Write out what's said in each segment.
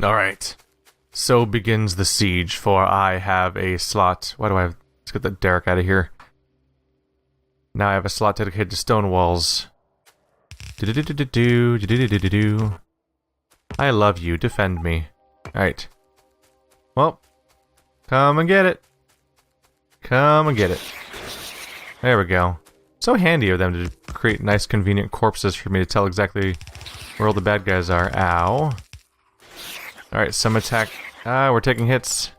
Alright. So begins the siege, for I have a slot. Why do I have... Let's get the Derek out of here. Now I have a slot dedicated to stone walls. Do-do-do-do-do-do. I love you. Defend me. Alright. Well, come and get it. Come and get it. There we go. So handy of them to create nice, convenient corpses for me to tell exactly where all the bad guys are. Ow. Alright, some attack. Ah, we're taking hits.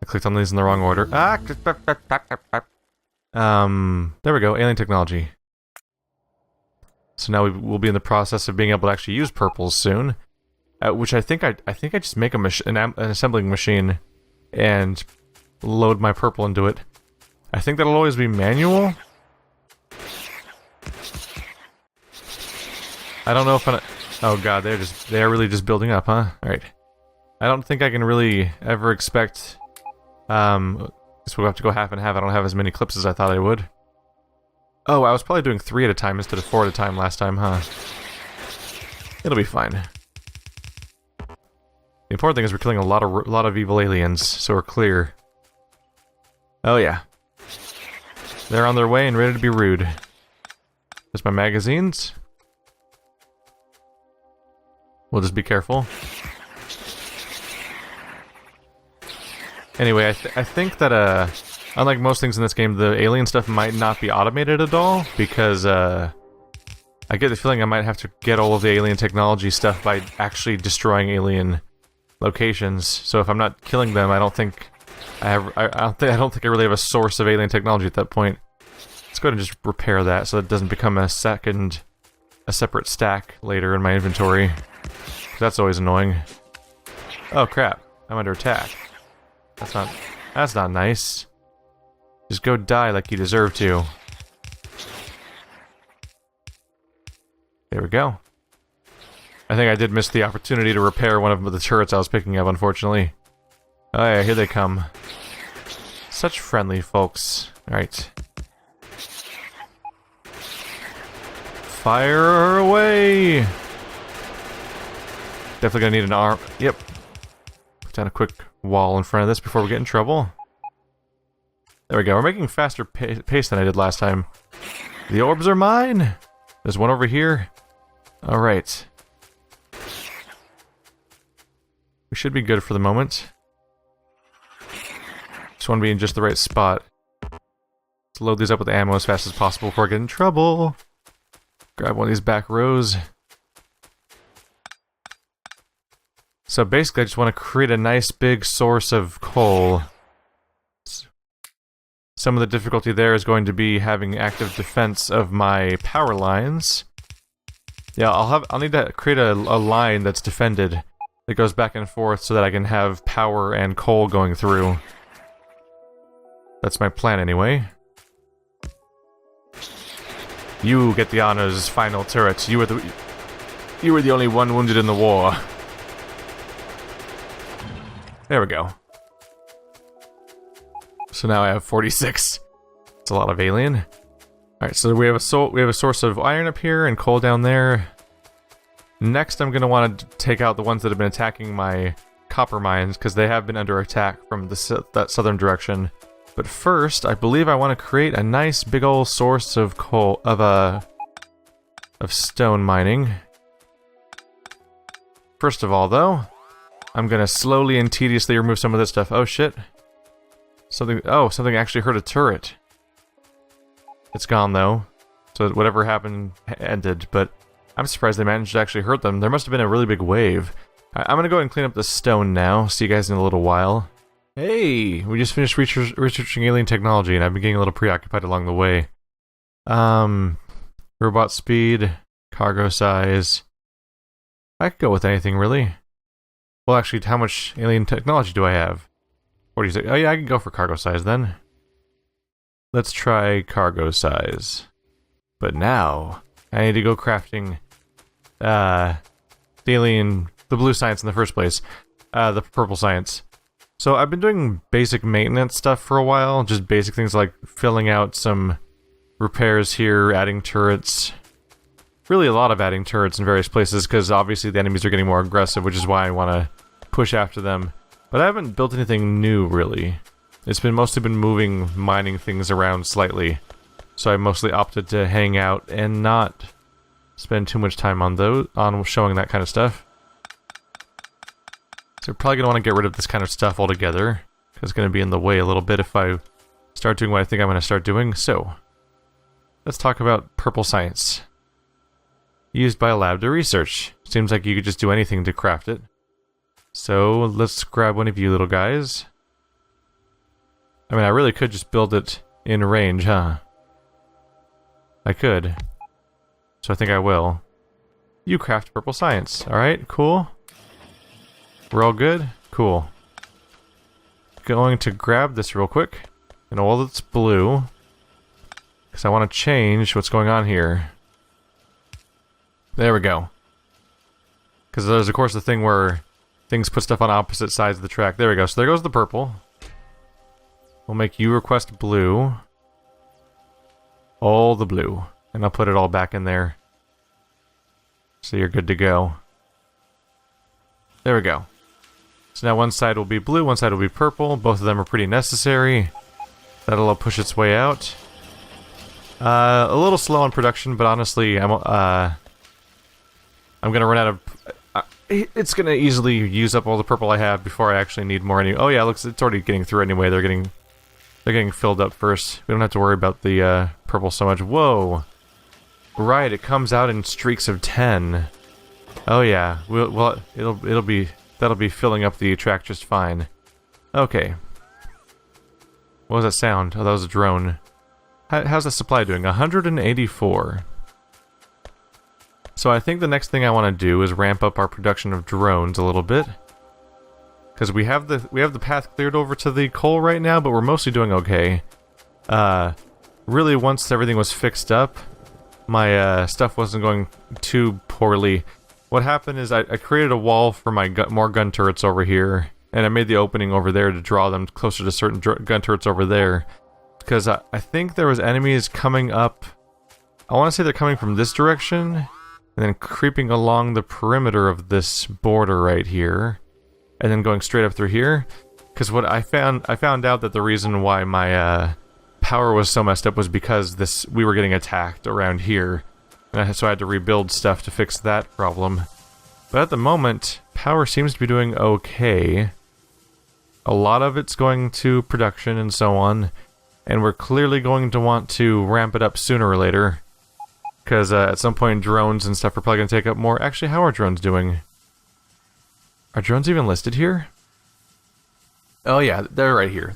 I clicked on these in the wrong order. Ah! There we go. Alien technology. So now we'll be in the process of being able to actually use purples soon. Which I think I just make an assembling machine and load my purple into it. I think that'll always be manual. I don't know if oh god, they're really just building up, huh? Alright. I don't think I can really ever expect guess we'll have to go half and half. I don't have as many clips as I thought I would. Oh, I was probably doing 3 at a time instead of 4 at a time last time, huh? It'll be fine. The important thing is we're killing a lot of evil aliens, so we're clear. Oh yeah. They're on their way and ready to be rude. There's my magazines. We'll just be careful. Anyway, I think that, unlike most things in this game, the alien stuff might not be automated at all, because, I get the feeling I might have to get all of the alien technology stuff by actually destroying alien locations. So if I'm not killing them, I don't think I don't think I really have a source of alien technology at that point. Let's go ahead and just repair that so it doesn't become a separate stack later in my inventory. That's always annoying. Oh crap, I'm under attack. That's not nice. Just go die like you deserve to. There we go. I think I did miss the opportunity to repair one of the turrets I was picking up, unfortunately. Oh yeah, here they come. Such friendly folks. Alright. Fire away! Definitely gonna need an arm. Yep. Put down a quick wall in front of this before we get in trouble. There we go. We're making faster pace than I did last time. The orbs are mine! There's one over here. Alright. We should be good for the moment. Just want to be in just the right spot. Let's load these up with ammo as fast as possible before I get in trouble. Grab one of these back rows. So basically I just want to create a nice big source of coal. Some of the difficulty there is going to be having active defense of my power lines. Yeah, I'll need to create a line that's defended that goes back and forth so that I can have power and coal going through. That's my plan anyway. You get the honors, final turret. You were the only one wounded in the war. There we go. So now I have 46. It's a lot of alien. Alright, so we have a source of iron up here and coal down there. Next, I'm going to want to take out the ones that have been attacking my copper mines, because they have been under attack from that southern direction. But first, I believe I want to create a nice big old source of coal, of stone mining. First of all, though, I'm going to slowly and tediously remove some of this stuff. Oh shit. Something actually hurt a turret. It's gone though. So whatever happened ended, but I'm surprised they managed to actually hurt them. There must have been a really big wave. I'm gonna go ahead and clean up the stone now. See you guys in a little while. Hey! We just finished researching alien technology, and I've been getting a little preoccupied along the way. Robot speed, cargo size. I could go with anything, really. Well, actually, how much alien technology do I have? What do you say? Oh yeah, I can go for cargo size then. Let's try cargo size. But now, I need to go crafting the blue science in the first place. The purple science. So I've been doing basic maintenance stuff for a while, just basic things like filling out some repairs here, adding turrets, really a lot of adding turrets in various places, because obviously the enemies are getting more aggressive, which is why I want to push after them. But I haven't built anything new, really. It's been mostly been moving mining things around slightly. So I mostly opted to hang out and not spend too much time on showing that kind of stuff. So we're probably going to want to get rid of this kind of stuff altogether, because it's going to be in the way a little bit if I start doing what I think I'm going to start doing. So, let's talk about purple science. Used by a lab to research. Seems like you could just do anything to craft it. So, let's grab one of you little guys. I mean, I really could just build it in range, huh? I could. So I think I will. You craft purple science. Alright, cool. We're all good? Cool. Going to grab this real quick. And all that's blue. Because I want to change what's going on here. There we go. Because there's of course the thing where things put stuff on opposite sides of the track. There we go. So there goes the purple. We'll make you request blue. All the blue. And I'll put it all back in there. So you're good to go. There we go. So now one side will be blue, one side will be purple. Both of them are pretty necessary. That'll all push its way out. A little slow on production, but honestly, I'm gonna run out of... it's gonna easily use up all the purple I have before I actually need more. Oh yeah, looks it's already getting through anyway. They're getting filled up first. We don't have to worry about the purple so much. Whoa! Right, it comes out in streaks of 10. Oh yeah, well that'll be filling up the track just fine. Okay. What was that sound? Oh, that was a drone. How's the supply doing? 184. So I think the next thing I want to do is ramp up our production of drones a little bit. Because we have the path cleared over to the coal right now, but we're mostly doing okay. Really, once everything was fixed up, my stuff wasn't going too poorly. What happened is I created a wall for my more gun turrets over here, and I made the opening over there to draw them closer to certain gun turrets over there. Because I think there was enemies coming up. I want to say they're coming from this direction, and then creeping along the perimeter of this border right here, and then going straight up through here. Because what I found out that the reason why my power was so messed up was because we were getting attacked around here. And so I had to rebuild stuff to fix that problem. But at the moment, power seems to be doing okay. A lot of it's going to production and so on. And we're clearly going to want to ramp it up sooner or later. Because at some point drones and stuff are probably going to take up more. Actually, how are drones doing? Are drones even listed here? Oh yeah, they're right here.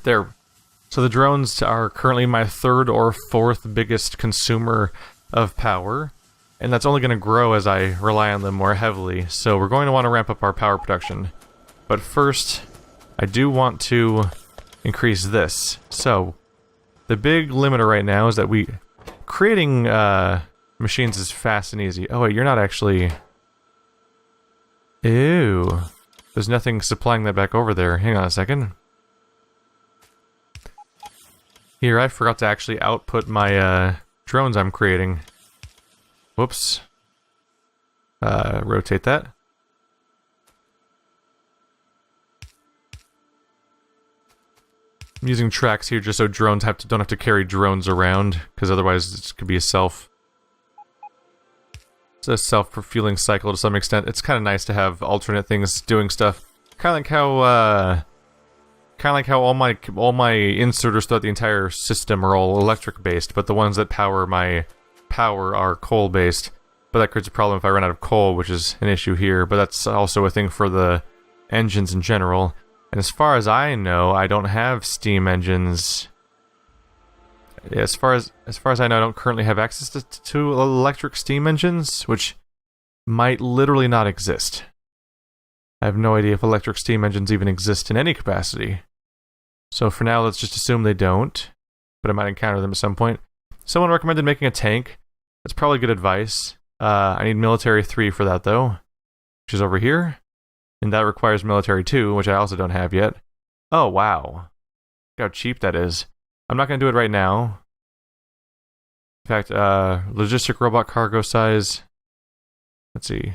So the drones are currently my third or fourth biggest consumer of power. And that's only going to grow as I rely on them more heavily. So we're going to want to ramp up our power production. But first, I do want to increase this. So, the big limiter right now is that creating machines is fast and easy. Oh wait, you're not actually... Ew. There's nothing supplying that back over there. Hang on a second. Here, I forgot to actually output my drones I'm creating. Whoops. Rotate that. I'm using tracks here just so drones don't have to carry drones around, because otherwise this could be a self-fulfilling cycle to some extent. It's kind of nice to have alternate things doing stuff. Kind of like how all my inserters throughout the entire system are all electric based, but the ones that power my power are coal based. But that creates a problem if I run out of coal, which is an issue here. But that's also a thing for the engines in general. And as far as I know, I don't have steam engines. As far as I know, I don't currently have access to electric steam engines, which might literally not exist. I have no idea if electric steam engines even exist in any capacity. So for now, let's just assume they don't. But I might encounter them at some point. Someone recommended making a tank. That's probably good advice. I need military 3 for that, though. Which is over here. And that requires military 2, which I also don't have yet. Oh, wow. Look how cheap that is. I'm not going to do it right now. In fact, logistic robot cargo size. Let's see.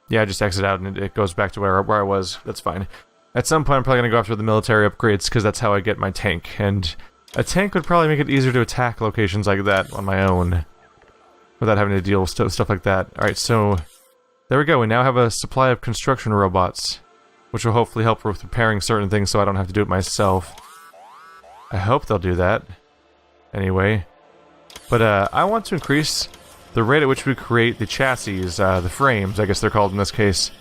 Yeah, I just exit out and it goes back to where I was. That's fine. At some point, I'm probably going to go after the military upgrades, because that's how I get my tank. And a tank would probably make it easier to attack locations like that on my own, without having to deal with stuff like that. Alright, so there we go. We now have a supply of construction robots, which will hopefully help with repairing certain things so I don't have to do it myself. I hope they'll do that. Anyway. But I want to increase the rate at which we create the chassis, the frames, I guess they're called in this case.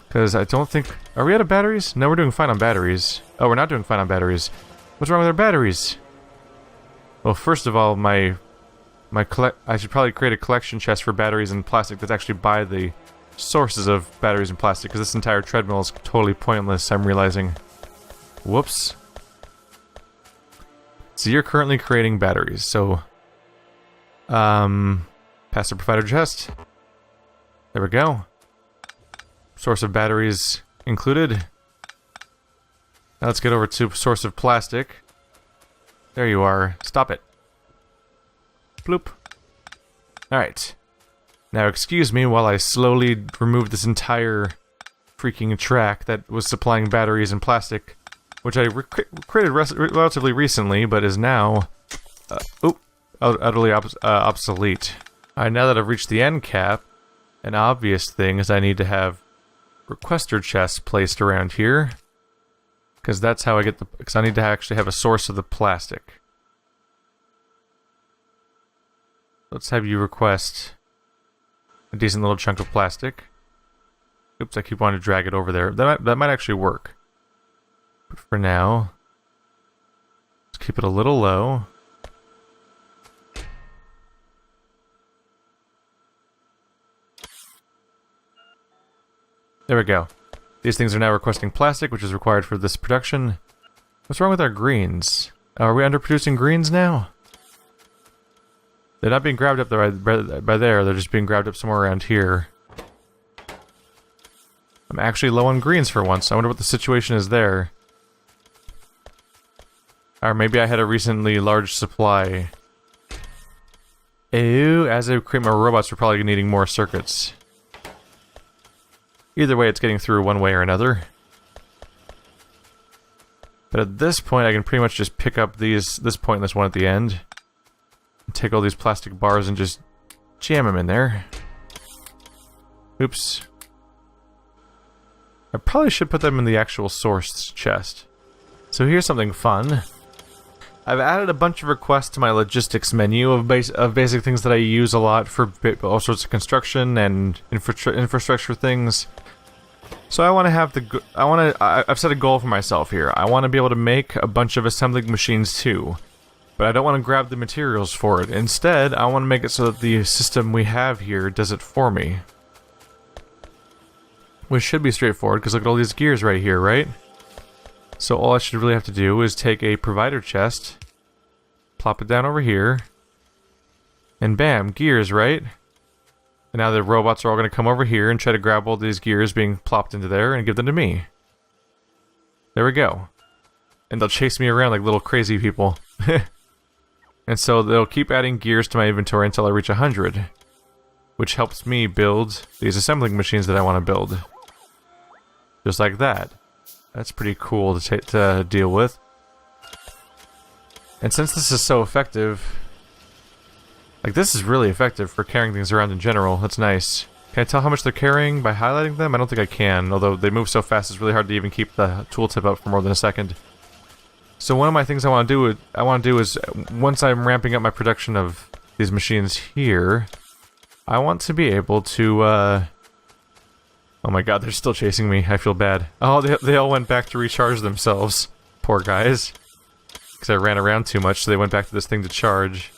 Because I don't think... Are we out of batteries? No, we're doing fine on batteries. Oh, we're not doing fine on batteries. What's wrong with our batteries? Well, first of all, I should probably create a collection chest for batteries and plastic that's actually by the sources of batteries and plastic, because this entire treadmill is totally pointless, I'm realizing. Whoops. So you're currently creating batteries, so... Pass the provider chest. There we go. Source of batteries included. Now let's get over to source of plastic. There you are. Stop it. Bloop. Alright. Now excuse me while I slowly remove this entire freaking track that was supplying batteries and plastic, which I created relatively recently, but is now utterly obsolete. Alright, now that I've reached the end cap, an obvious thing is I need to have requester chests placed around here, because that's how I get the... because I need to actually have a source of the plastic. Let's have you request a decent little chunk of plastic. Oops, I keep wanting to drag it over there. That might actually work. But for now, let's keep it a little low. There we go. These things are now requesting plastic, which is required for this production. What's wrong with our greens? Are we underproducing greens now? They're not being grabbed up by there, they're just being grabbed up somewhere around here. I'm actually low on greens for once. I wonder what the situation is there. Or maybe I had a recently large supply. Ew, as I create more robots, we're probably needing more circuits. Either way, it's getting through one way or another. But at this point, I can pretty much just pick up this pointless one at the end. And take all these plastic bars and just jam them in there. Oops. I probably should put them in the actual source chest. So here's something fun. I've added a bunch of requests to my logistics menu of basic things that I use a lot for all sorts of construction and infrastructure things. So I want to have I've set a goal for myself here. I want to be able to make a bunch of assembling machines too. But I don't want to grab the materials for it. Instead, I want to make it so that the system we have here does it for me. Which should be straightforward, because look at all these gears right here, right? So all I should really have to do is take a provider chest, plop it down over here, and bam, gears, right? And now the robots are all going to come over here and try to grab all these gears being plopped into there and give them to me. There we go. And they'll chase me around like little crazy people. And so they'll keep adding gears to my inventory until I reach 100. Which helps me build these assembling machines that I want to build. Just like that. That's pretty cool to deal with. And since this is so effective... Like, this is really effective for carrying things around in general. That's nice. Can I tell how much they're carrying by highlighting them? I don't think I can, although they move so fast it's really hard to even keep the tooltip up for more than a second. So one of my things I want to do is, once I'm ramping up my production of these machines here, I want to be able to, oh my god, they're still chasing me. I feel bad. Oh, they all went back to recharge themselves. Poor guys. Because I ran around too much, so they went back to this thing to charge.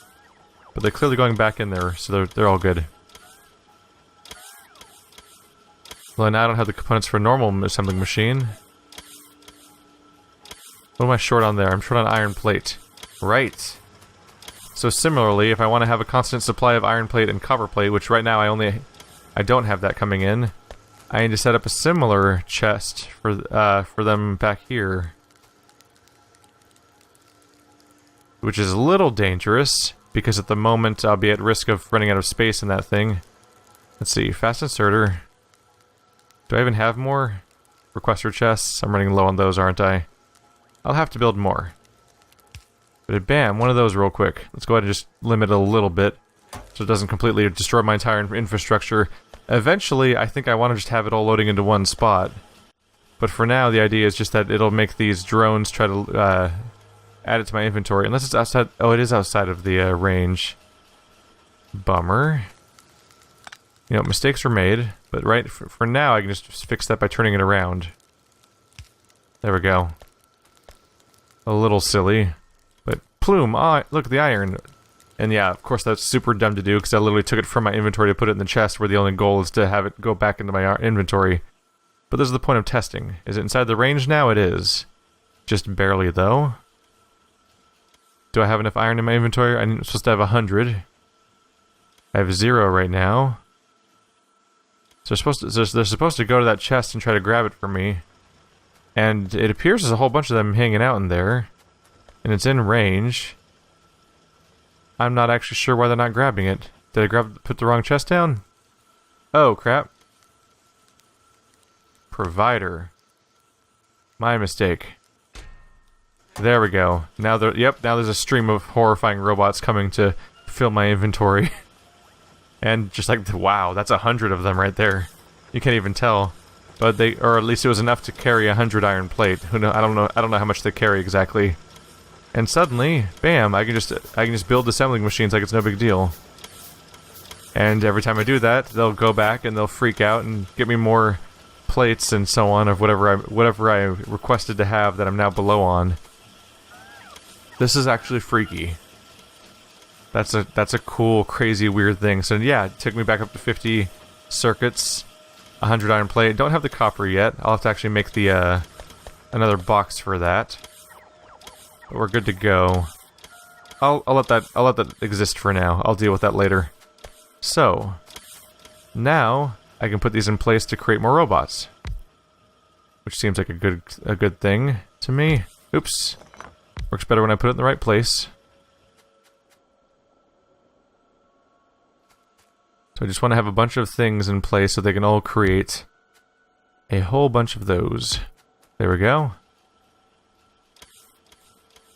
But they're clearly going back in there, so they're all good. Well, now I don't have the components for a normal assembling machine. What am I short on there? I'm short on iron plate. Right. So similarly, if I want to have a constant supply of iron plate and copper plate, which right now I don't have that coming in, I need to set up a similar chest for them back here. Which is a little dangerous, because at the moment I'll be at risk of running out of space in that thing. Let's see, fast inserter. Do I even have more requester chests? I'm running low on those, aren't I? I'll have to build more. But bam, one of those real quick. Let's go ahead and just limit it a little bit so it doesn't completely destroy my entire infrastructure. Eventually, I think I want to just have it all loading into one spot. But for now, the idea is just that it'll make these drones try to add it to my inventory. Unless it's outside... Oh, it is outside of the range. Bummer. You know, mistakes were made. But right, for now, I can just fix that by turning it around. There we go. A little silly. But plume! Ah, look, the iron! And yeah, of course that's super dumb to do, because I literally took it from my inventory to put it in the chest, where the only goal is to have it go back into my inventory. But this is the point of testing. Is it inside the range now? It is. Just barely, though. Do I have enough iron in my inventory? I'm supposed to have 100. I have 0 right now. So they're supposed to go to that chest and try to grab it for me. And it appears there's a whole bunch of them hanging out in there. And it's in range. I'm not actually sure why they're not grabbing it. Did I put the wrong chest down? Oh, crap. Provider. My mistake. There we go. Now now there's a stream of horrifying robots coming to fill my inventory. And just like, wow, that's 100 of them right there. You can't even tell. But or at least it was enough to carry 100 iron plate. Who know? I don't know how much they carry exactly. And suddenly, bam! I can just build assembling machines like it's no big deal. And every time I do that, they'll go back and they'll freak out and get me more plates and so on of whatever I requested to have that I'm now below on. This is actually freaky. That's a cool, crazy, weird thing. So yeah, it took me back up to 50 circuits, 100 iron plate. Don't have the copper yet. I'll have to actually make the another box for that. But we're good to go. I'll let that exist for now. I'll deal with that later. So now I can put these in place to create more robots, which seems like a good thing to me. Oops, works better when I put it in the right place. So I just want to have a bunch of things in place so they can all create a whole bunch of those. There we go.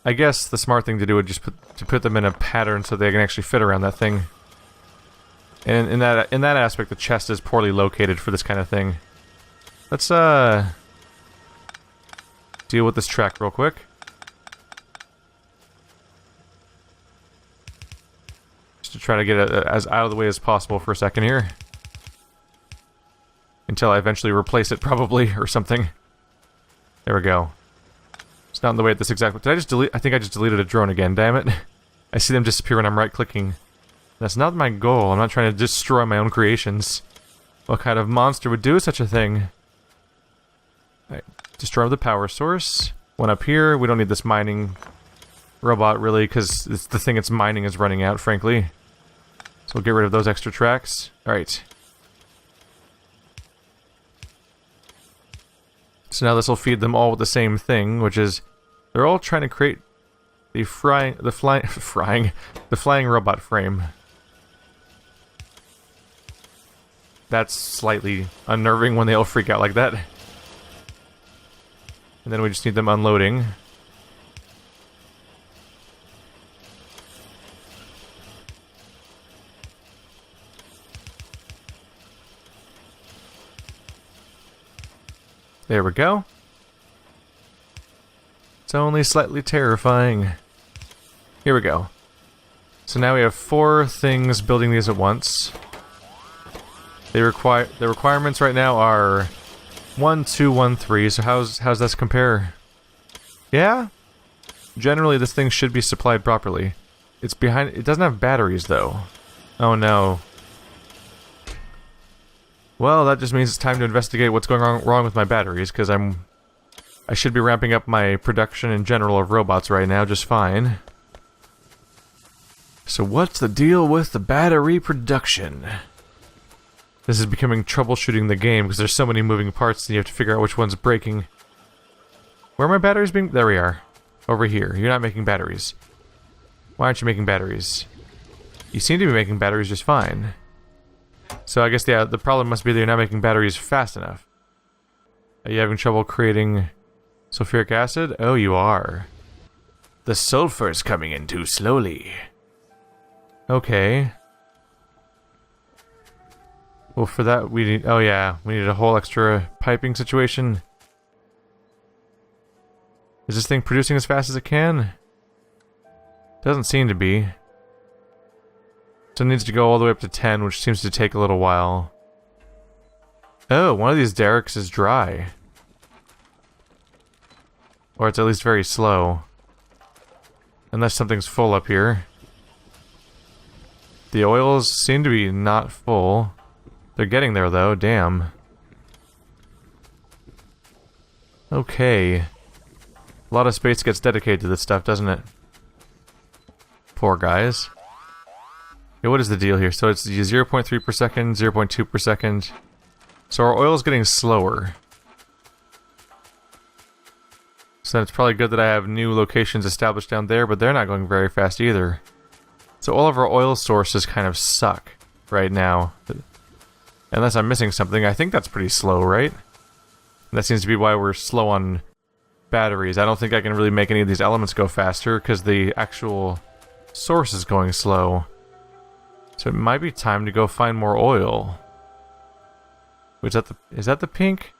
I guess the smart thing to do would just put them in a pattern so they can actually fit around that thing. And in that aspect, the chest is poorly located for this kind of thing. Let's deal with this track real quick. Just to try to get it as out of the way as possible for a second here. Until I eventually replace it, probably, or something. There we go. It's not in the way at this exact... Did I just delete... I think I just deleted a drone again, damn it. I see them disappear when I'm right-clicking. That's not my goal. I'm not trying to destroy my own creations. What kind of monster would do such a thing? Right. Destroy the power source. One up here. We don't need this mining robot, really, because the thing it's mining is running out, frankly. So we'll get rid of those extra tracks. Alright. So now this will feed them all with the same thing, which is they're all trying to create the flying robot frame. That's slightly unnerving when they all freak out like that. And then we just need them unloading. There we go. It's only slightly terrifying. Here we go. So now we have 4 things building these at once. The requirements right now are 1, 2, 1, 3. So how's this compare? Yeah? Generally this thing should be supplied properly. It's behind... It doesn't have batteries though. Oh no. Well, that just means it's time to investigate what's going wrong with my batteries, because I should be ramping up my production in general of robots right now just fine. So what's the deal with the battery production? This is becoming troubleshooting the game, because there's so many moving parts and you have to figure out which one's breaking. Where are my batteries being... There we are. Over here. You're not making batteries. Why aren't you making batteries? You seem to be making batteries just fine. So I guess, yeah, the problem must be that you're not making batteries fast enough. Are you having trouble creating sulfuric acid? Oh, you are. The sulfur's coming in too slowly. Okay. Well, for that we need... Oh yeah, we need a whole extra piping situation. Is this thing producing as fast as it can? Doesn't seem to be. So it needs to go all the way up to 10, which seems to take a little while. Oh, one of these derricks is dry. Or it's at least very slow. Unless something's full up here. The oils seem to be not full. They're getting there though, damn. Okay. A lot of space gets dedicated to this stuff, doesn't it? Poor guys. Okay, what is the deal here? So it's 0.3 per second, 0.2 per second. So our oil is getting slower. So it's probably good that I have new locations established down there, but they're not going very fast either. So all of our oil sources kind of suck right now. Unless I'm missing something, I think that's pretty slow, right? That seems to be why we're slow on batteries. I don't think I can really make any of these elements go faster because the actual source is going slow. So it might be time to go find more oil. Is that the pink?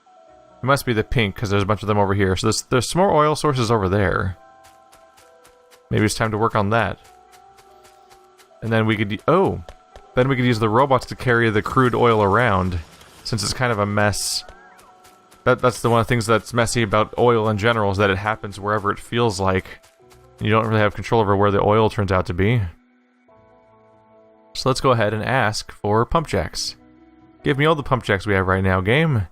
It must be the pink because there's a bunch of them over here. So there's some more oil sources over there. Maybe it's time to work on that. And then we could then we could use the robots to carry the crude oil around, since it's kind of a mess. That's the one of the things that's messy about oil in general, is that it happens wherever it feels like. You don't really have control over where the oil turns out to be. So let's go ahead and ask for pump jacks. Give me all the pump jacks we have right now, game.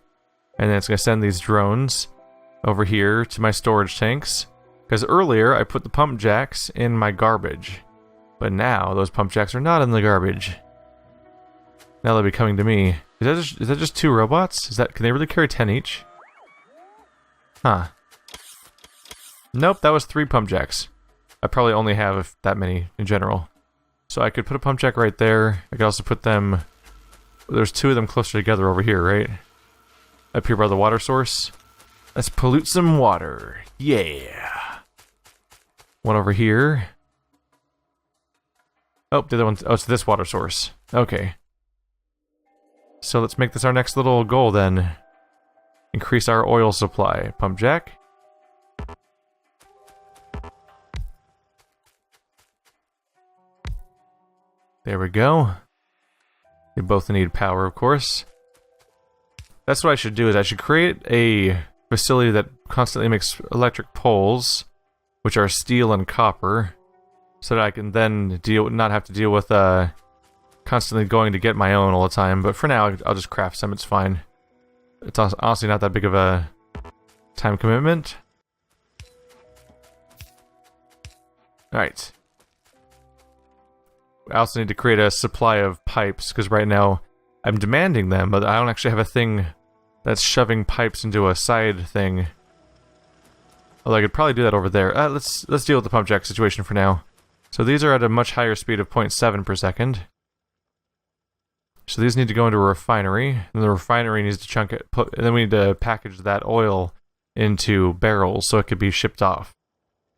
And then it's going to send these drones over here to my storage tanks. Because earlier I put the pump jacks in my garbage. But now those pump jacks are not in the garbage. Now they'll be coming to me. Is that just 2 robots? Can they really carry 10 each? Huh. Nope, that was 3 pump jacks. I probably only have that many in general. So I could put a pump jack right there. I could also put them... There's 2 of them closer together over here, right? Up here by the water source. Let's pollute some water. Yeah. One over here. Oh, the other one... Oh, it's this water source. Okay. So let's make this our next little goal then. Increase our oil supply. Pump jack. There we go. They both need power, of course. That's what I should do, is I should create a facility that constantly makes electric poles, which are steel and copper, so that I can then not have to deal with constantly going to get my own all the time. But for now, I'll just craft some, it's fine. It's honestly not that big of a time commitment. Alright. I also need to create a supply of pipes, because right now I'm demanding them, but I don't actually have a thing that's shoving pipes into a side thing. Although I could probably do that over there. Let's deal with the pump jack situation for now. So these are at a much higher speed of 0.7 per second. So these need to go into a refinery, and the refinery needs to chunk it, and then we need to package that oil into barrels so it could be shipped off.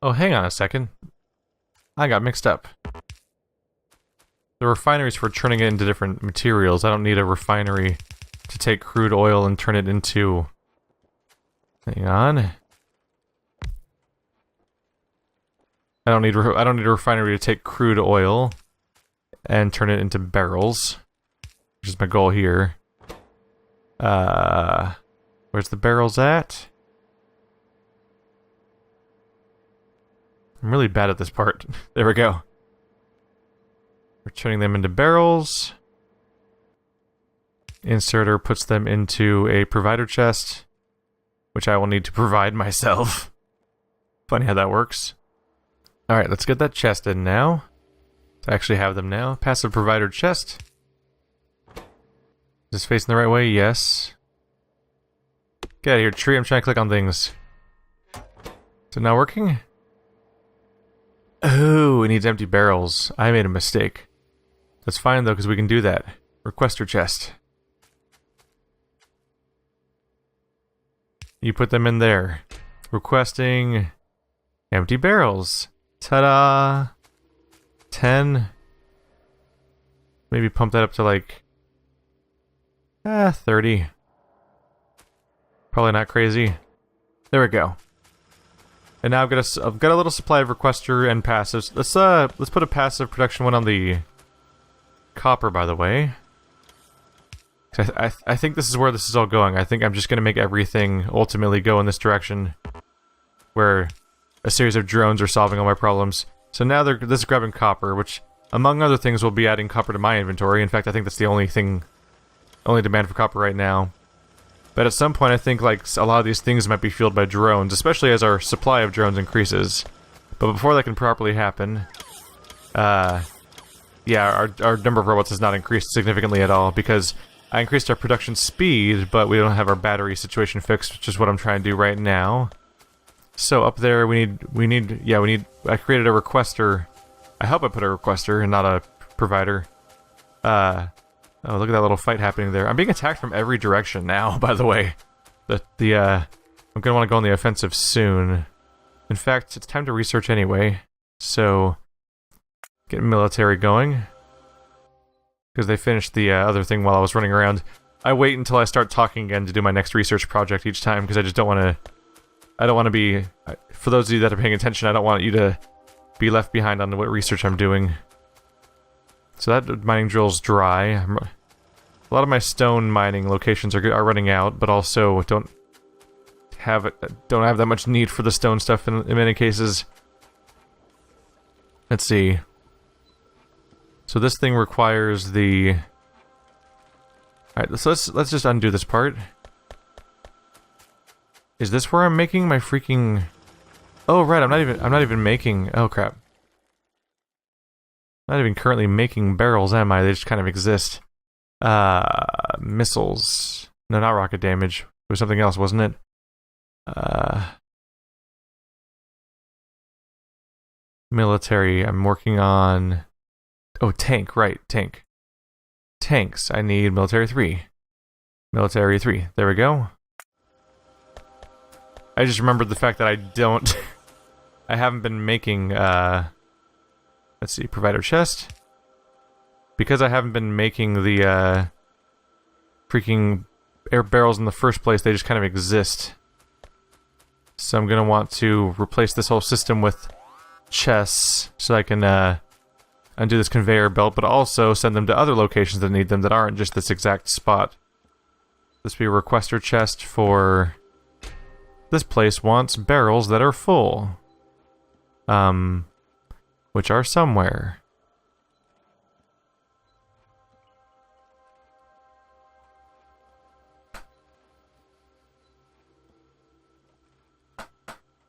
Oh, hang on a second. I got mixed up. The refinery is for turning it into different materials. I don't need a refinery to take crude oil and turn it into... Hang on. I don't need a refinery to take crude oil and turn it into barrels, which is my goal here. Where's the barrels at? I'm really bad at this part. There we go. We're turning them into barrels. Inserter puts them into a provider chest, which I will need to provide myself. Funny how that works. Alright, let's get that chest in now. To actually have them now. Passive provider chest. Is this facing the right way? Yes. Get out of here, tree. I'm trying to click on things. Is it not working? Oh, it needs empty barrels. I made a mistake. That's fine though, because we can do that. Requester chest. You put them in there. Requesting empty barrels. Ta-da! 10. Maybe pump that up to like 30. Probably not crazy. There we go. And now I've got a little supply of requester and passives. Let's put a passive production one on the copper, by the way. I think this is where this is all going. I think I'm just gonna make everything ultimately go in this direction, where a series of drones are solving all my problems. So now this is grabbing copper, which, among other things, will be adding copper to my inventory. In fact, I think that's the only demand for copper right now. But at some point, I think like a lot of these things might be fueled by drones, especially as our supply of drones increases. But before that can properly happen, yeah, our number of robots has not increased significantly at all, because I increased our production speed, but we don't have our battery situation fixed, which is what I'm trying to do right now. So up there, I created a requester. I hope I put a requester and not a provider. Oh, look at that little fight happening there. I'm being attacked from every direction now, by the way. I'm gonna want to go on the offensive soon. In fact, it's time to research anyway. So, get military going. Because they finished the other thing while I was running around. I wait until I start talking again to do my next research project each time, because I just don't want to... I don't want to be... For those of you that are paying attention, I don't want you to be left behind on what research I'm doing. So that mining drill's dry. A lot of my stone mining locations are running out, but also don't have that much need for the stone stuff in many cases. Let's see. So this thing requires the... Alright, so let's just undo this part. Is this where I'm making my freaking... Oh right, I'm not even making... Oh crap. I'm not even currently making barrels, am I? They just kind of exist. Missiles. No, not rocket damage. It was something else, wasn't it? Military, I'm working on... Oh, tank, right, tank. Tanks, I need military 3. Military 3, there we go. I just remembered the fact that I haven't been making, let's see, provider chest. Because I haven't been making the, freaking air barrels in the first place, they just kind of exist. So I'm gonna want to replace this whole system with chests, so I can, undo this conveyor belt, but also send them to other locations that need them that aren't just this exact spot. This will be a requester chest for... This place wants barrels that are full. Which are somewhere.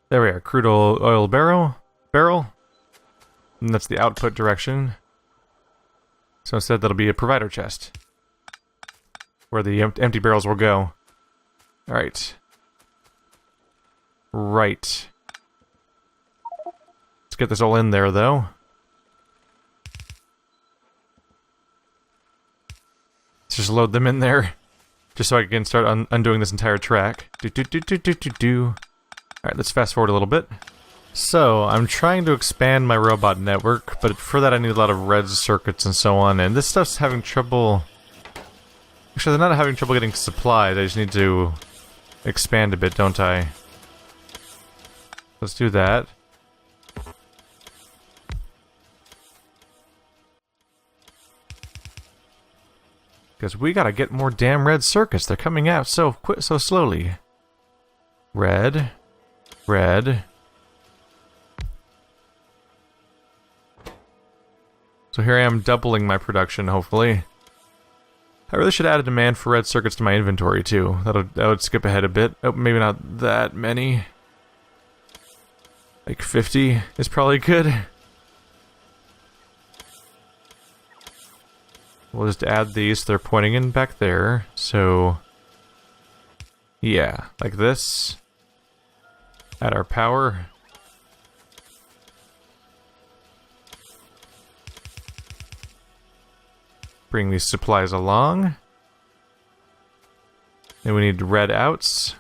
There we are, crude oil barrel. And that's the output direction. So instead that'll be a provider chest, where the empty barrels will go. Alright. Right. Let's get this all in there, though. Let's just load them in there, just so I can start undoing this entire track. Alright, let's fast forward a little bit. So, I'm trying to expand my robot network, but for that I need a lot of red circuits and so on, and this stuff's having trouble... Actually, they're not having trouble getting supplied, I just need to expand a bit, don't I? Let's do that. Because we gotta get more damn red circuits, they're coming out so slowly. Red. Red. So here I am doubling my production, hopefully. I really should add a demand for red circuits to my inventory, too. That would skip ahead a bit. Oh, maybe not that many. Like 50 is probably good. We'll just add these. They're pointing in back there. So, yeah, like this. Add our power. bring these supplies along. Then we need red outs.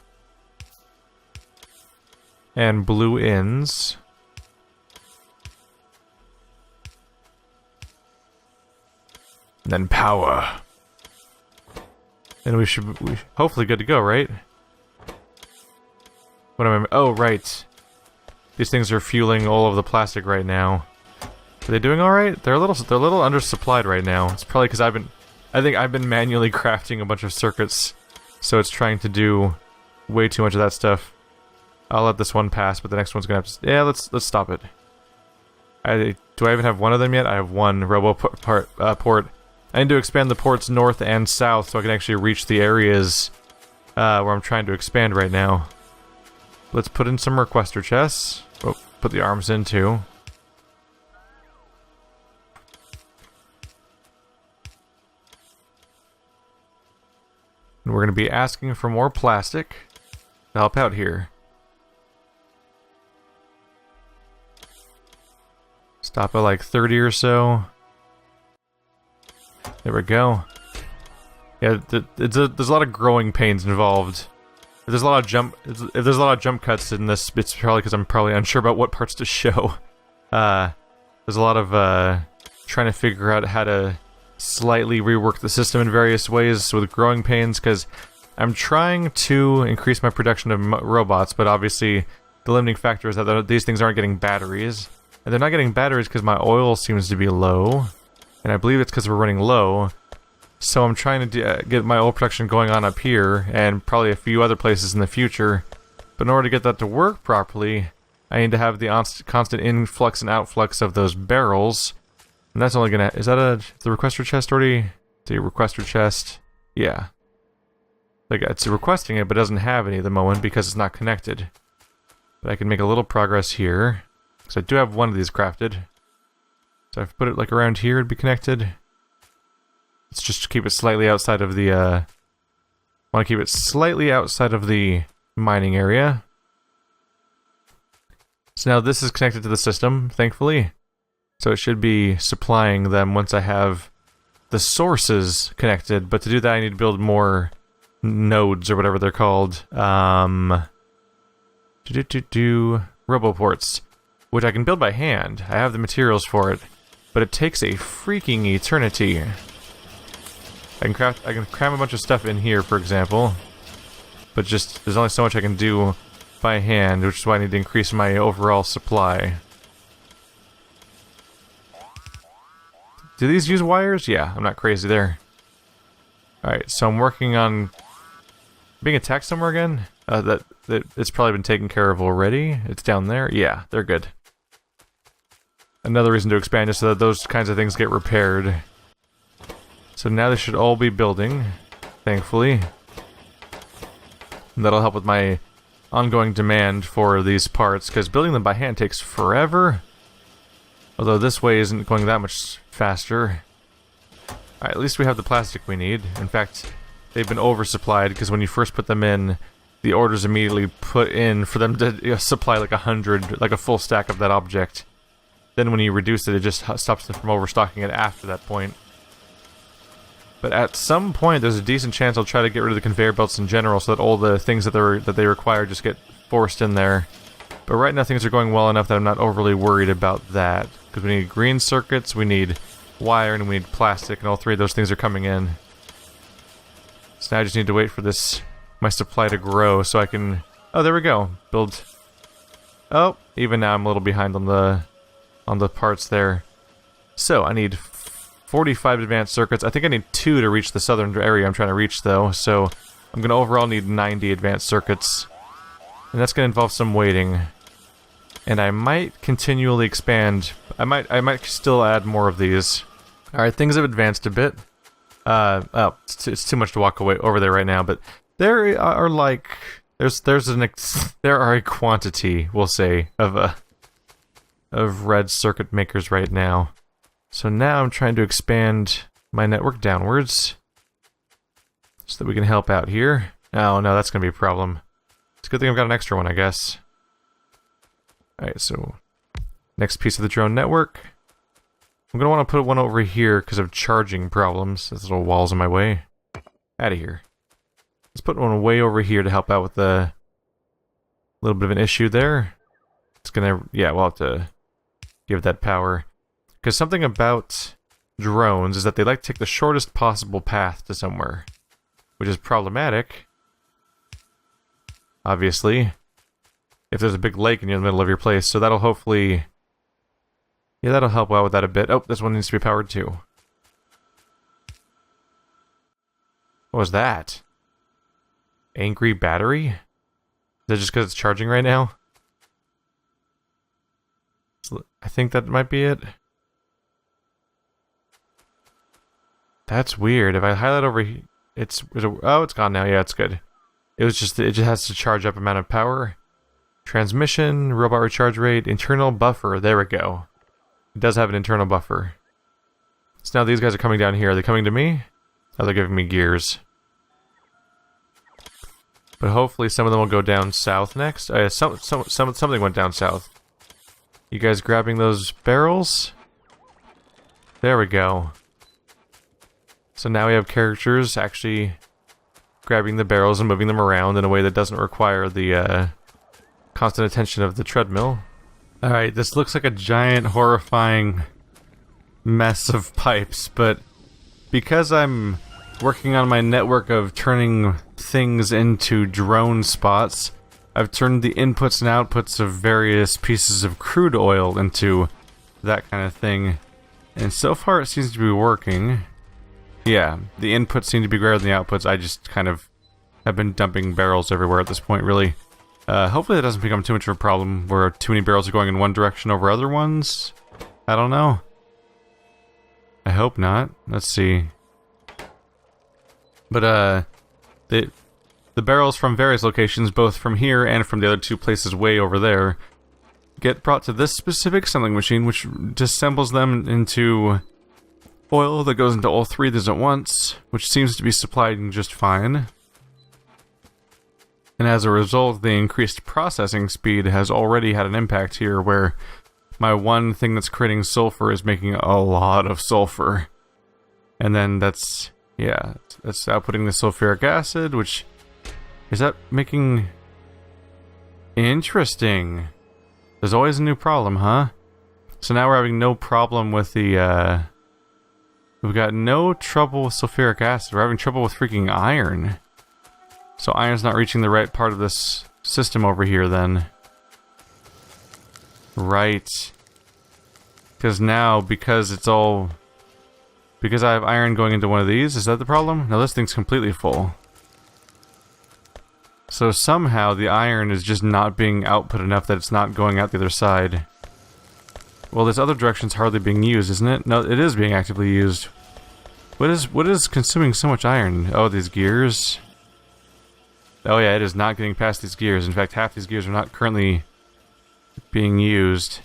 And blue ins. And then power. And we should hopefully good to go, right? What am I? Oh, right. These things are fueling all of the plastic right now. Are they doing all right? They're a little undersupplied right now. It's probably because I think I've been manually crafting a bunch of circuits, so it's trying to do way too much of that stuff. I'll let this one pass, but the next one's gonna have to. Yeah, let's stop it. Do I even have one of them yet? I have one robo port. I need to expand the ports north and south so I can actually reach the areas where I'm trying to expand right now. Let's put in some requester chests. Oh, put the arms in too. And we're going to be asking for more plastic to help out here. Stop at like 30 or so. There we go. Yeah, there's a lot of growing pains involved. If there's a lot of jump cuts in this, it's probably because I'm probably unsure about what parts to show. There's a lot of trying to figure out how to slightly rework the system in various ways with growing pains, because I'm trying to increase my production of robots, but obviously the limiting factor is that these things aren't getting batteries. And they're not getting batteries because my oil seems to be low. And I believe it's because we're running low. So I'm trying to get my oil production going on up here, and probably a few other places in the future. But in order to get that to work properly, I need to have the constant influx and outflux of those barrels. And that's only gonna... Is that the requester chest already? The requester chest? Yeah. Like, it's requesting it, but doesn't have any at the moment because it's not connected. But I can make a little progress here. Because I do have one of these crafted. So if I put it like around here, it'd be connected. Let's just keep it slightly outside of the, want to keep it slightly outside of the mining area. So now this is connected to the system, thankfully. So it should be supplying them once I have the sources connected. But to do that, I need to build more nodes or whatever they're called. Roboports, which I can build by hand. I have the materials for it, but it takes a freaking eternity. I can cram a bunch of stuff in here, for example, but just there's only so much I can do by hand, which is why I need to increase my overall supply. Do these use wires? Yeah, I'm not crazy there. Alright, so I'm working on being attacked somewhere again. That it's probably been taken care of already. It's down there. Yeah, they're good. Another reason to expand is so that those kinds of things get repaired. So now they should all be building, thankfully. And that'll help with my ongoing demand for these parts, because building them by hand takes forever. Although this way isn't going that much faster. Alright, at least we have the plastic we need. In fact, they've been oversupplied, because when you first put them in, the orders immediately put in for them to supply like 100, like a full stack of that object. Then when you reduce it, it just stops them from overstocking it after that point. But at some point, there's a decent chance I'll try to get rid of the conveyor belts in general, so that all the things that they require just get forced in there. But right now things are going well enough that I'm not overly worried about that. Because we need green circuits, we need wire, and we need plastic, and all three of those things are coming in. So now I just need to wait for my supply to grow so I can... Oh, there we go. Build... Oh, even now I'm a little behind on the parts there. So, I need 45 advanced circuits. I think I need 2 to reach the southern area I'm trying to reach, though. So, I'm going to overall need 90 advanced circuits. And that's going to involve some waiting. And I might continually expand. I might still add more of these. Alright, things have advanced a bit. Oh, it's too much to walk away over there right now, but there are like... There are a quantity, we'll say, of red circuit makers right now. So now I'm trying to expand my network downwards so that we can help out here. Oh no, that's gonna be a problem. It's a good thing I've got an extra one, I guess. Alright, so next piece of the drone network. I'm gonna want to put one over here because of charging problems. There's little walls in my way. Out of here. Let's put one way over here to help out with the little bit of an issue there. It's gonna, yeah, we'll have to give that power. Because something about drones is that they like to take the shortest possible path to somewhere, which is problematic. Obviously, if there's a big lake in the middle of your place, so that'll hopefully, yeah, that'll help out with that a bit. Oh, this one needs to be powered too. What was that? Angry battery? Is that just because it's charging right now? I think that might be it. That's weird. If I highlight over here, oh, it's gone now. Yeah, it's good. It just has to charge up amount of power. Transmission, robot recharge rate, internal buffer. There we go. It does have an internal buffer. So now these guys are coming down here. Are they coming to me? Oh, they're giving me gears. But hopefully some of them will go down south next. Something went down south. You guys grabbing those barrels? There we go. So now we have characters actually grabbing the barrels and moving them around in a way that doesn't require the constant attention of the treadmill. Alright, this looks like a giant, horrifying mess of pipes, but because I'm working on my network of turning things into drone spots, I've turned the inputs and outputs of various pieces of crude oil into that kind of thing. And so far it seems to be working. Yeah, the inputs seem to be greater than the outputs. I just kind of have been dumping barrels everywhere at this point, really. Hopefully that doesn't become too much of a problem where too many barrels are going in one direction over other ones. I don't know. I hope not. Let's see. But, the barrels from various locations, both from here and from the other two places way over there, get brought to this specific assembling machine, which disassembles them into oil that goes into all three of these at once, which seems to be supplied just fine. And as a result, the increased processing speed has already had an impact here, where my one thing that's creating sulfur is making a lot of sulfur. And then that's, yeah, that's outputting the sulfuric acid, which... is that making... Interesting. There's always a new problem, huh? So now we're having no problem with the, we've got no trouble with sulfuric acid. We're having trouble with freaking iron. So iron's not reaching the right part of this system over here, then. Right. Because now, because it's all... because I have iron going into one of these, is that the problem? No, this thing's completely full. So somehow the iron is just not being output enough that it's not going out the other side. Well, this other direction's hardly being used, isn't it? No, it is being actively used. What is consuming so much iron? Oh, these gears. Oh yeah, it is not getting past these gears. In fact, half these gears are not currently being used.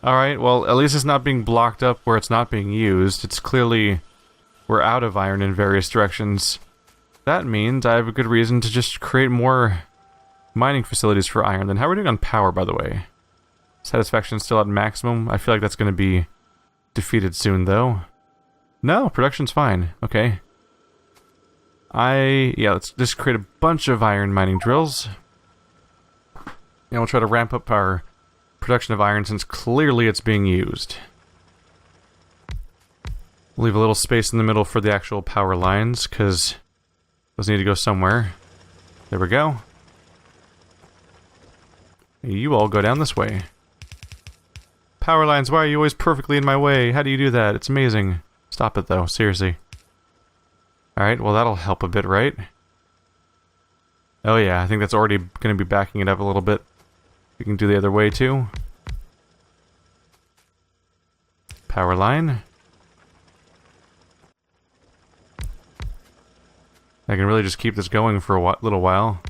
Alright, well, at least it's not being blocked up where it's not being used. It's clearly... we're out of iron in various directions. That means I have a good reason to just create more mining facilities for iron. Then how are we doing on power, by the way? Satisfaction still at maximum? I feel like that's going to be defeated soon, though. No, production's fine. Okay. Yeah, let's just create a bunch of iron mining drills. And we'll try to ramp up our production of iron since clearly it's being used. We'll leave a little space in the middle for the actual power lines, because those need to go somewhere. There we go. You all go down this way. Power lines, why are you always perfectly in my way? How do you do that? It's amazing. Stop it, though. Seriously. Alright, well that'll help a bit, right? Oh yeah, I think that's already going to be backing it up a little bit. We can do the other way, too. Power line. I can really just keep this going for a little while.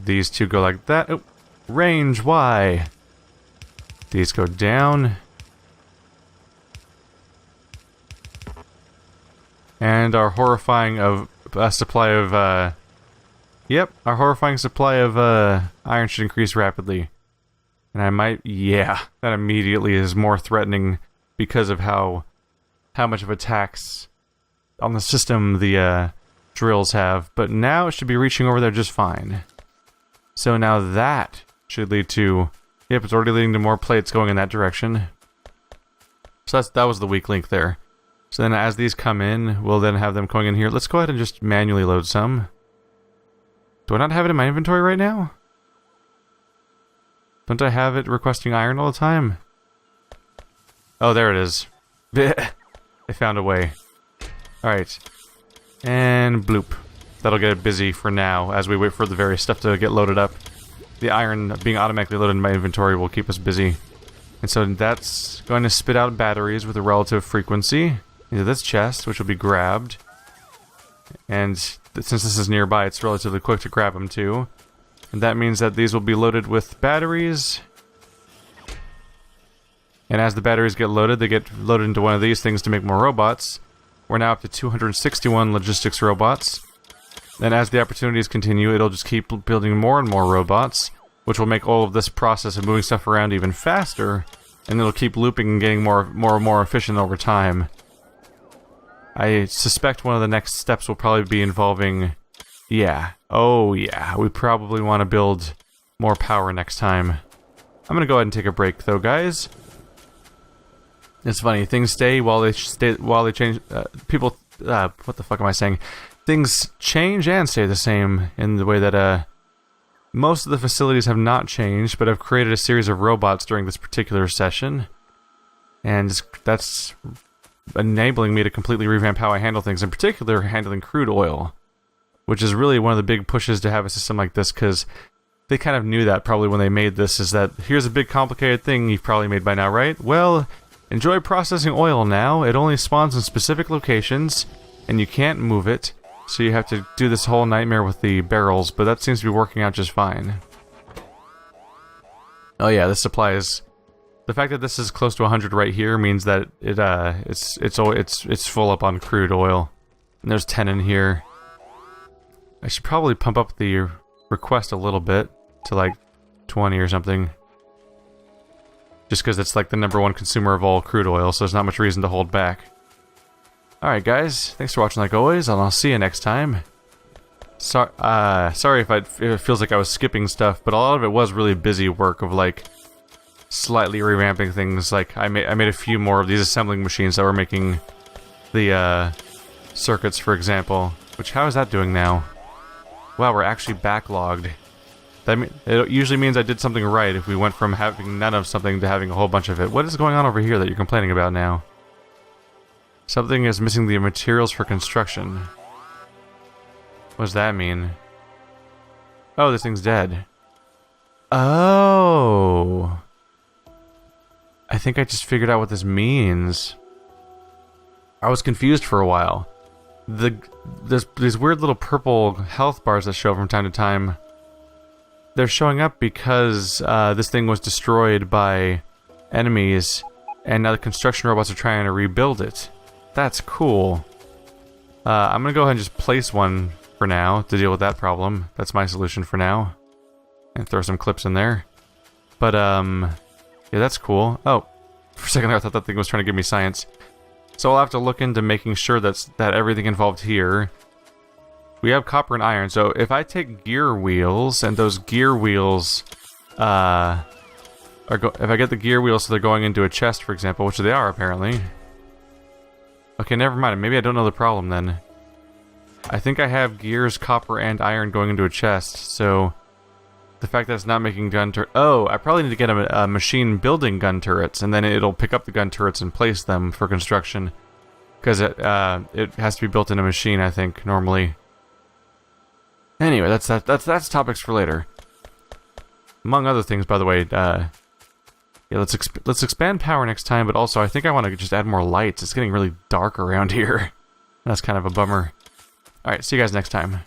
These two go like that. Oh, range, why? These go down. And our horrifying of supply of, yep, our horrifying supply of, iron should increase rapidly. And I might, yeah, that immediately is more threatening because of how much of a tax on the system the, drills have. But now it should be reaching over there just fine. So now that should lead to, yep, it's already leading to more plates going in that direction. So that was the weak link there. So then as these come in, we'll then have them going in here. Let's go ahead and just manually load some. Do I not have it in my inventory right now? Don't I have it requesting iron all the time? Oh, there it is. I found a way. Alright. And bloop. That'll get it busy for now as we wait for the various stuff to get loaded up. The iron being automatically loaded in my inventory will keep us busy. And so that's going to spit out batteries with a relative frequency into this chest, which will be grabbed. And since this is nearby, it's relatively quick to grab them too. And that means that these will be loaded with batteries. And as the batteries get loaded, they get loaded into one of these things to make more robots. We're now up to 261 logistics robots. And as the opportunities continue, it'll just keep building more and more robots, which will make all of this process of moving stuff around even faster, and it'll keep looping and getting more and more efficient over time. I suspect one of the next steps will probably be involving... yeah. Oh yeah, we probably want to build more power next time. I'm gonna go ahead and take a break though, guys. It's funny, things stay while they change. People, what the fuck am I saying? Things change and stay the same in the way that most of the facilities have not changed, but I've created a series of robots during this particular session, and that's enabling me to completely revamp how I handle things, in particular handling crude oil, which is really one of the big pushes to have a system like this, because they kind of knew that probably when they made this, is that here's a big complicated thing you've probably made by now, right? Well, enjoy processing oil now. It only spawns in specific locations, and you can't move it, so you have to do this whole nightmare with the barrels, but that seems to be working out just fine. Oh yeah, this supply is... the fact that this is close to 100 right here means that it's full up on crude oil. And there's 10 in here. I should probably pump up the request a little bit to like 20 or something. Just because it's like the #1 consumer of all crude oil, so there's not much reason to hold back. Alright guys, thanks for watching like always, and I'll see you next time. Sorry if it feels like I was skipping stuff, but a lot of it was really busy work of like slightly revamping things. Like I made a few more of these assembling machines that were making the circuits, for example. Which, how is that doing now? Wow, we're actually backlogged. It usually means I did something right if we went from having none of something to having a whole bunch of it. What is going on over here that you're complaining about now? Something is missing the materials for construction. What does that mean? Oh, this thing's dead. Oh. I think I just figured out what this means. I was confused for a while. There's these weird little purple health bars that show up from time to time. They're showing up because this thing was destroyed by enemies, and now the construction robots are trying to rebuild it. That's cool. I'm gonna go ahead and just place one for now to deal with that problem. That's my solution for now. And throw some clips in there. But, yeah, that's cool. Oh, for a second there I thought that thing was trying to give me science. So I'll have to look into making sure that everything involved here... We have copper and iron, so if I take gear wheels, and those gear wheels, if I get the gear wheels so they're going into a chest, for example, which they are apparently. Okay, never mind, maybe I don't know the problem then. I think I have gears, copper, and iron going into a chest, so the fact that it's not making gun turrets... Oh, I probably need to get a machine building gun turrets, and then it'll pick up the gun turrets and place them for construction. Because it has to be built in a machine, I think, normally. Anyway, that's topics for later. Among other things, by the way, yeah, let's expand power next time, but also I think I want to just add more lights. It's getting really dark around here. That's kind of a bummer. Alright, see you guys next time.